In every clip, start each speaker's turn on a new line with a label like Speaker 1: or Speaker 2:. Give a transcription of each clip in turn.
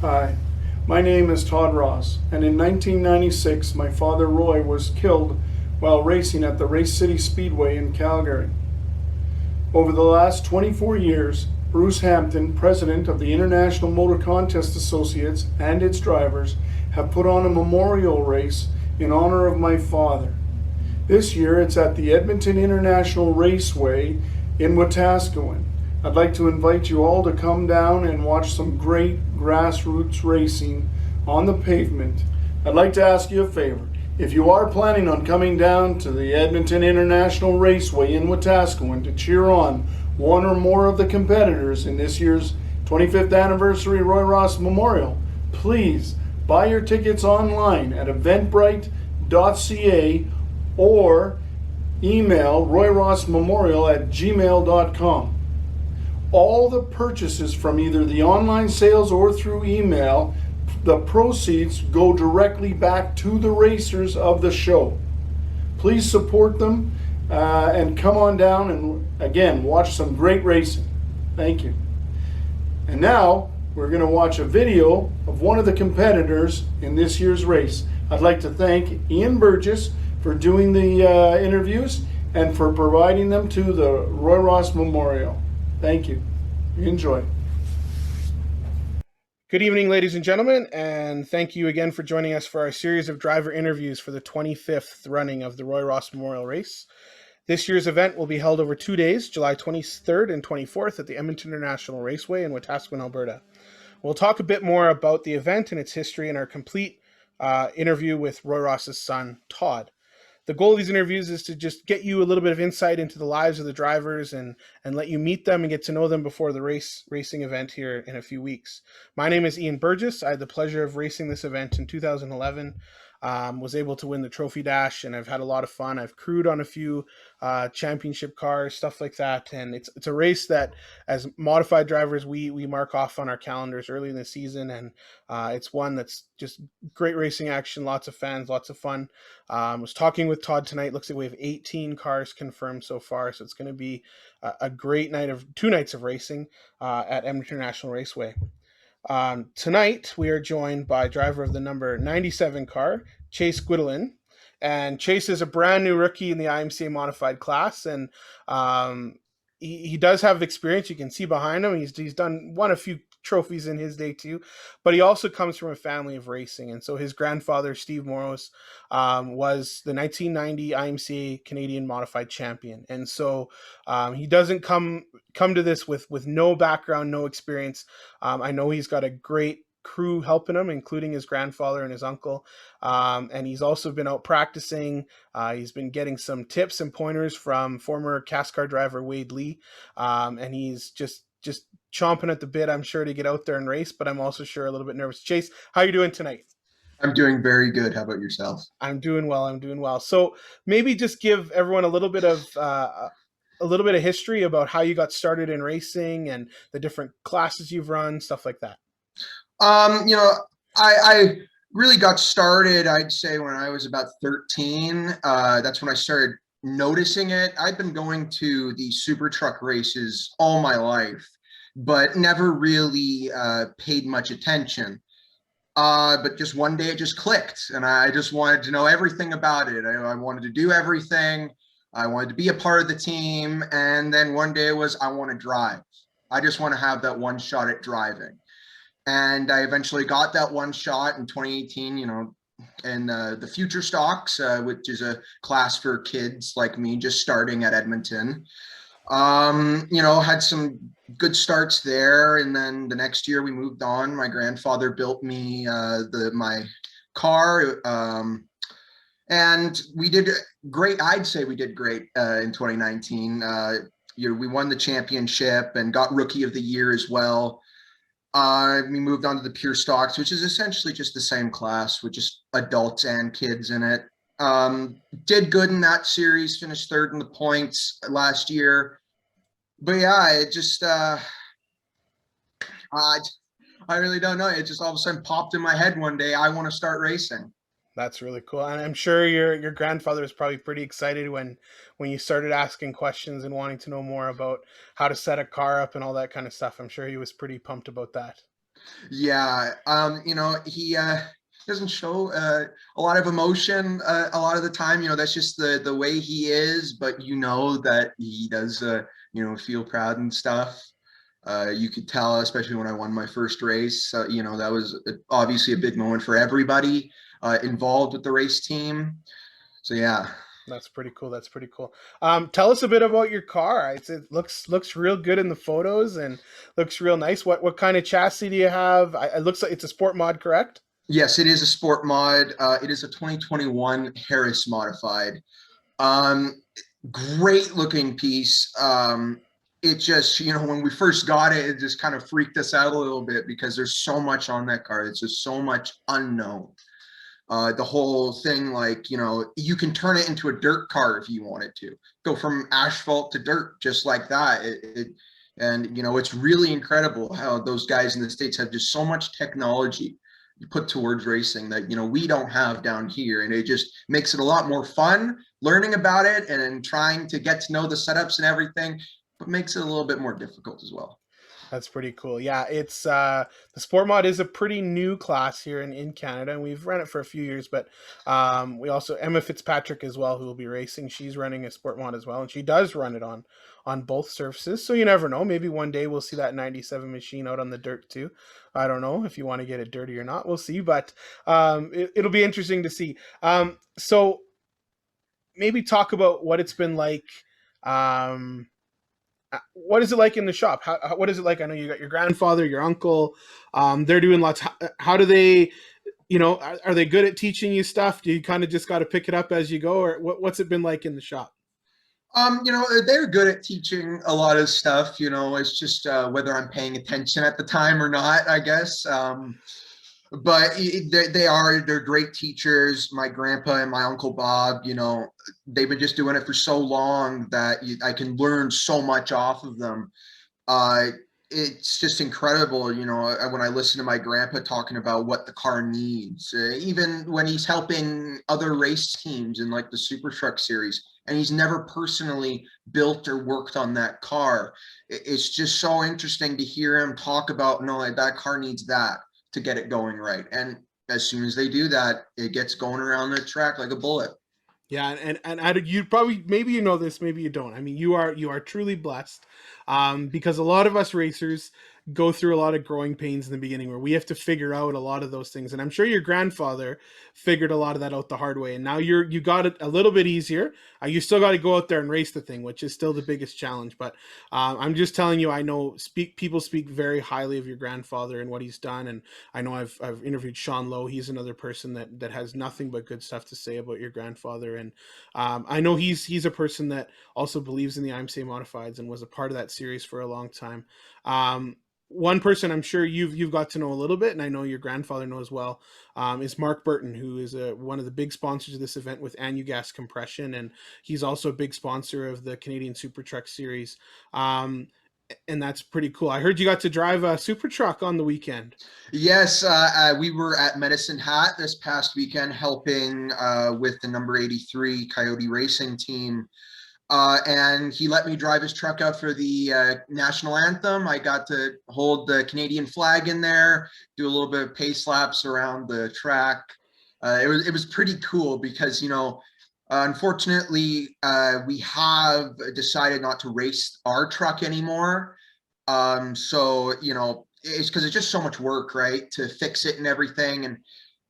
Speaker 1: Hi, my name is Todd Ross, and in 1996 my father Roy was killed while racing at the Race City Speedway in Calgary. Over the last 24 years, Bruce Hampton, president of the International Motor Contest Associates, and its drivers have put on a memorial race in honor of my father. This year it's at the Edmonton International Raceway in Wetaskiwin. I'd like to invite you all to come down and watch some great grassroots racing on the pavement. I'd like to ask you a favor. If you are planning on coming down to the Edmonton International Raceway in Wetaskiwin to cheer on one or more of the competitors in this year's 25th anniversary Roy Ross Memorial, please buy your tickets online at eventbrite.ca or email royrossmemorial@gmail.com. All the purchases from either the online sales or through email, the proceeds go directly back to the racers of the show. Please support them and come on down and again watch some great racing. Thank you. And now we're going to watch a video of one of the competitors in this year's race. I'd like to thank Ian Burgess for doing the interviews and for providing them to the Roy Ross Memorial. Thank you. Enjoy.
Speaker 2: Good evening, ladies and gentlemen, and thank you again for joining us for our series of driver interviews for the 25th running of the Roy Ross Memorial Race. This year's event will be held over 2 days, July 23rd and 24th at the Edmonton International Raceway in Wetaskiwin, Alberta. We'll talk a bit more about the event and its history in our complete interview with Roy Ross's son, Todd. The goal of these interviews is to just get you a little bit of insight into the lives of the drivers and let you meet them and get to know them before the racing event here in a few weeks. My name is Ian Burgess. I had the pleasure of racing this event in 2011. Was able to win the trophy dash, and I've had a lot of fun. I've crewed on a few championship cars, stuff like that, and it's a race that, as modified drivers, we mark off on our calendars early in the season, and it's one that's just great racing action, lots of fans, lots of fun. I was talking with Todd tonight. Looks like we have 18 cars confirmed so far, so it's going to be a great night of 2 nights of racing at Edmonton International Raceway. Tonight, we are joined by driver of the number 97 car, Chase Guidolin. And Chase is a brand new rookie in the IMCA modified class, and he does have experience. You can see behind him. He's won a few trophies in his day too, but he also comes from a family of racing. And so his grandfather, Steve Morris, was the 1990 IMCA Canadian modified champion. And so he doesn't come to this with no background, no experience. I know he's got a great crew helping him, including his grandfather and his uncle. And he's also been out practicing. He's been getting some tips and pointers from former CASCAR driver Wade Lee. And he's just chomping at the bit, I'm sure, to get out there and race, but I'm also sure a little bit nervous. Chase, how are you doing tonight?
Speaker 3: I'm doing very good. How about yourself?
Speaker 2: I'm doing well. So maybe just give everyone a little bit of history about how you got started in racing and the different classes you've run, stuff like that.
Speaker 3: I really got started, I'd say, when I was about 13. That's when I started noticing it. I'd been going to the super truck races all my life, but never really paid much attention. But just one day it just clicked, and I just wanted to know everything about it. I wanted to do everything. I wanted to be a part of the team. And then one day it was, I want to drive. I just want to have that one shot at driving. And I eventually got that one shot in 2018, in the Future Stocks, which is a class for kids like me just starting at Edmonton. Had some good starts there. And then the next year we moved on. My grandfather built me my car. And we did great. I'd say we did great in 2019. We won the championship and got Rookie of the Year as well. We moved on to the Pure Stocks, which is essentially just the same class with just adults and kids in it. Did good in that series, finished third in the points last year. But yeah, it just, I really don't know. It just all of a sudden popped in my head one day. I want to start racing.
Speaker 2: That's really cool. And I'm sure your grandfather was probably pretty excited when you started asking questions and wanting to know more about how to set a car up and all that kind of stuff. I'm sure he was pretty pumped about that.
Speaker 3: Yeah, he doesn't show a lot of emotion a lot of the time. That's just the way he is. But that he does feel proud and stuff. You could tell, especially when I won my first race. That was obviously a big moment for everybody involved with the race team. So yeah.
Speaker 2: That's pretty cool. That's pretty cool. Tell us a bit about your car. It looks real good in the photos and looks real nice. What kind of chassis do you have? It looks like it's a sport mod, correct?
Speaker 3: Yes, it is a sport mod. It is a 2021 Harris modified. Um, Great looking piece. It just, when we first got it, it just kind of freaked us out a little bit because there's so much on that car. It's just so much unknown. The whole thing, like, you can turn it into a dirt car if you wanted to. Go from asphalt to dirt just like that. And it's really incredible how those guys in the States have just so much technology put towards racing that we don't have down here, and it just makes it a lot more fun learning about it and trying to get to know the setups and everything, but makes it a little bit more difficult as well.
Speaker 2: That's pretty cool. Yeah, it's the sport mod is a pretty new class here in Canada, and we've run it for a few years. But we also Emma Fitzpatrick as well, who will be racing. She's running a sport mod as well, and she does run it on both surfaces. So you never know. Maybe one day we'll see that '97 machine out on the dirt too. I don't know if you want to get it dirty or not. We'll see, but it'll be interesting to see. So maybe talk about what it's been like. What is it like in the shop? What is it like? I know you got your grandfather, your uncle. They're doing lots. How do they, are they good at teaching you stuff? Do you kind of just got to pick it up as you go, or what's it been like in the shop?
Speaker 3: They're good at teaching a lot of stuff. It's just whether I'm paying attention at the time or not, I guess. But they're great teachers. My grandpa and my uncle Bob, they've been just doing it for so long that I can learn so much off of them. uh it's just incredible, when I listen to my grandpa talking about what the car needs, even when he's helping other race teams in like the super truck series, and he's never personally built or worked on that car. It's just so interesting to hear him talk about, no, like, that car needs that to get it going right, and as soon as they do that, it gets going around the track like a bullet.
Speaker 2: Yeah, you probably, maybe you know this, maybe you don't. I mean, you are truly blessed, because a lot of us racers go through a lot of growing pains in the beginning where we have to figure out a lot of those things. And I'm sure your grandfather figured a lot of that out the hard way, and now you got it a little bit easier. You still got to go out there and race the thing, which is still the biggest challenge. But I'm just telling you, I know people speak very highly of your grandfather and what he's done, and I know I've interviewed Sean Lowe. He's another person that has nothing but good stuff to say about your grandfather. And I know he's a person that also believes in the IMCA modifieds and was a part of that series for a long time. One person I'm sure you've got to know a little bit, and I know your grandfather knows well, is Mark Burton, who is one of the big sponsors of this event with Anugas Compression, and he's also a big sponsor of the Canadian Super Truck Series. And that's pretty cool. I heard you got to drive a super truck on the weekend.
Speaker 3: Yes, we were at Medicine Hat this past weekend helping with the number 83 Coyote Racing team. And he let me drive his truck out for the national anthem. I got to hold the Canadian flag in there, do a little bit of pace laps around the track. It was pretty cool because unfortunately we have decided not to race our truck anymore. So it's because it's just so much work, right, to fix it and everything. And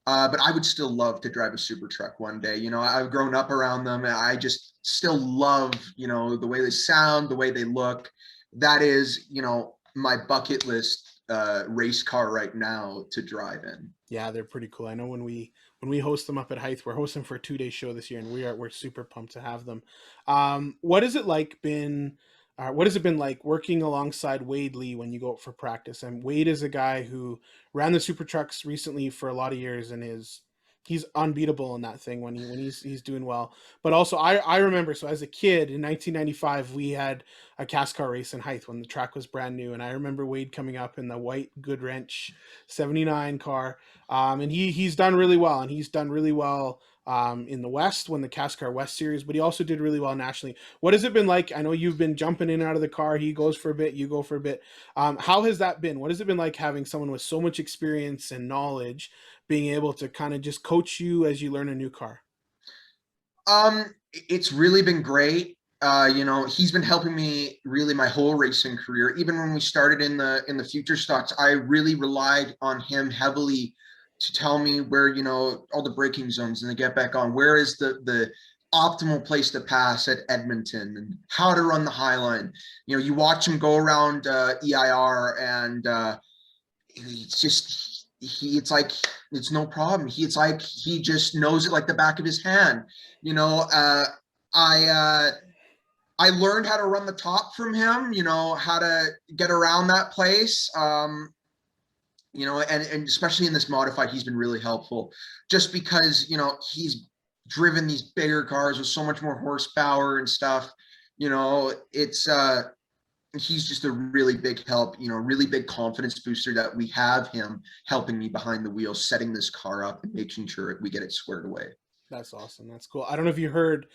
Speaker 3: but I would still love to drive a super truck one day. I've grown up around them, and I just still love, the way they sound, the way they look. That is, my bucket list race car right now to drive in.
Speaker 2: Yeah, they're pretty cool. I know when we host them up at Hythe, we're hosting for a 2-day show this year, and we're super pumped to have them. What has it been like working alongside Wade Lee when you go out for practice? And Wade is a guy who ran the super trucks recently for a lot of years and is he's unbeatable in that thing when he's doing well. But also I remember, so as a kid in 1995 we had a cast car race in Hythe when the track was brand new, and I remember Wade coming up in the white Goodwrench 79 car, and he's done really well, and he's done really well in the West when the Cast Car West Series, but he also did really well nationally. What has it been like? I know you've been jumping in and out of the car. He goes for a bit, you go for a bit. How has that been? What has it been like having someone with so much experience and knowledge being able to kind of just coach you as you learn a new car?
Speaker 3: It's really been great. He's been helping me really my whole racing career. Even when we started in the future stocks, I really relied on him heavily to tell me where, all the braking zones and to get back on. Where is the optimal place to pass at Edmonton and how to run the high line. You watch him go around EIR, and it's just it's like it's no problem. It's like he just knows it like the back of his hand. I learned how to run the top from him, how to get around that place. And especially in this modified, he's been really helpful just because, he's driven these bigger cars with so much more horsepower and stuff. It's he's just a really big help, really big confidence booster that we have him helping me behind the wheel, setting this car up and making sure we get it squared away.
Speaker 2: That's awesome. That's cool. I don't know if you heard,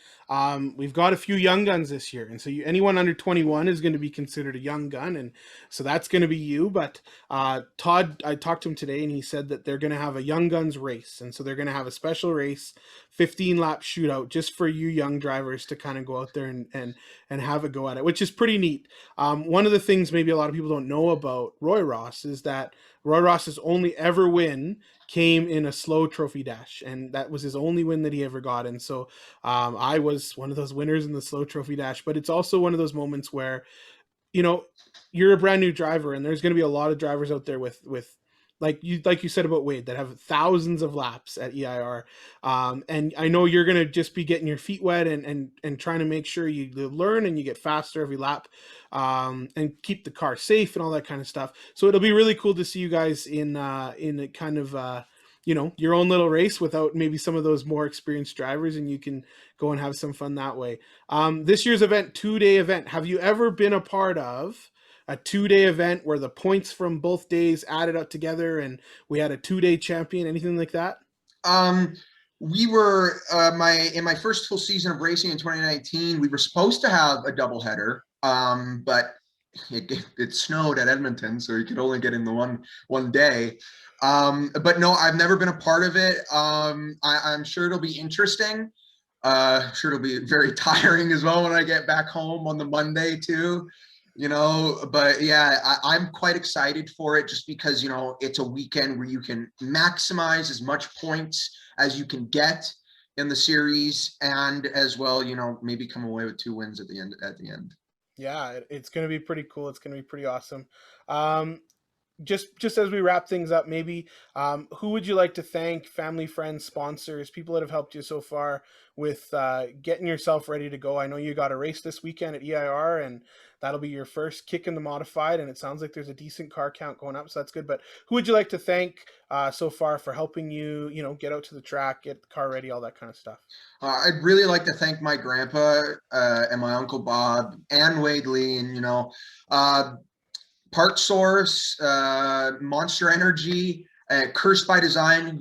Speaker 2: we've got a few young guns this year, and so anyone under 21 is going to be considered a young gun, and so that's going to be you. But Todd, I talked to him today, and he said that they're going to have a young guns race, and so they're going to have a special race, 15-lap shootout, just for you young drivers to kind of go out there and have a go at it, which is pretty neat. One of the things maybe a lot of people don't know about Roy Ross is that Roy Ross's only ever win came in a slow trophy dash, and that was his only win that he ever got. And so I was one of those winners in the slow trophy dash, but it's also one of those moments where you're a brand new driver, and there's going to be a lot of drivers out there with like you said about Wade that have thousands of laps at EIR, and I know you're going to just be getting your feet wet and trying to make sure you learn and you get faster every lap, and keep the car safe and all that kind of stuff. So it'll be really cool to see you guys in a kind of your own little race without maybe some of those more experienced drivers, and you can go and have some fun that way. This year's event, 2-day event. Have you ever been a part of a 2-day event where the points from both days added up together and we had a 2-day champion, anything like that?
Speaker 3: We were in my first full season of racing in 2019, we were supposed to have a doubleheader, but it snowed at Edmonton, so you could only get in the one day. But no, I've never been a part of it. I'm sure it'll be interesting. Sure it'll be very tiring as well when I get back home on the Monday too. But yeah, I'm quite excited for it just because, it's a weekend where you can maximize as much points as you can get in the series, and as well, maybe come away with 2 wins at the end.
Speaker 2: Yeah, it's going to be pretty cool. It's going to be pretty awesome. Just as we wrap things up, maybe who would you like to thank? Family, friends, sponsors, people that have helped you so far with getting yourself ready to go. I know you got a race this weekend at EIR, and that'll be your first kick in the modified, and it sounds like there's a decent car count going up, so that's good. But who would you like to thank so far for helping you, get out to the track, get the car ready, all that kind of stuff?
Speaker 3: I'd really like to thank my grandpa and my uncle Bob and Wade Lee, and Part Source, Monster Energy, Cursed by Design,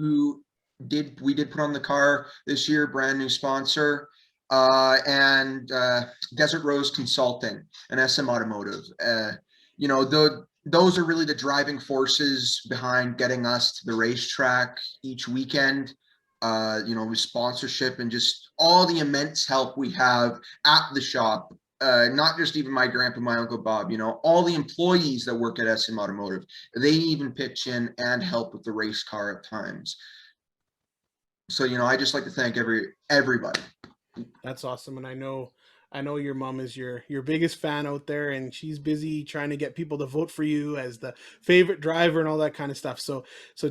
Speaker 3: we did put on the car this year, brand new sponsor, and Desert Rose Consulting and SM Automotive. Those are really the driving forces behind getting us to the racetrack each weekend. With sponsorship and just all the immense help we have at the shop. Not just even my grandpa, my uncle Bob, all the employees that work at SM Automotive, they even pitch in and help with the race car at times. So, I just like to thank everybody.
Speaker 2: That's awesome. And I know your mom is your biggest fan out there, and she's busy trying to get people to vote for you as the favorite driver and all that kind of stuff. So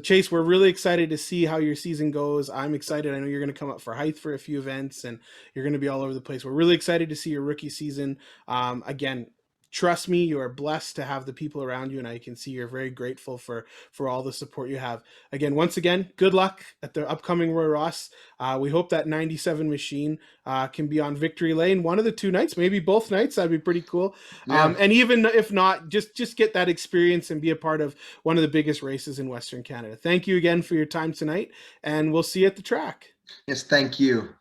Speaker 2: Chase, we're really excited to see how your season goes. I'm excited. I know you're going to come up for Hythe for a few events, and you're going to be all over the place. We're really excited to see your rookie season. Again, trust me, you are blessed to have the people around you, and I can see you're very grateful for all the support you have. Again, once again, good luck at the upcoming Roy Ross. We hope that 97 machine can be on victory lane one of the 2 nights, maybe both nights. That'd be pretty cool.
Speaker 3: Yeah.
Speaker 2: And even if not, just get that experience and be a part of one of the biggest races in Western Canada. Thank you again for your time tonight, and we'll see you at the track.
Speaker 3: Yes, thank you.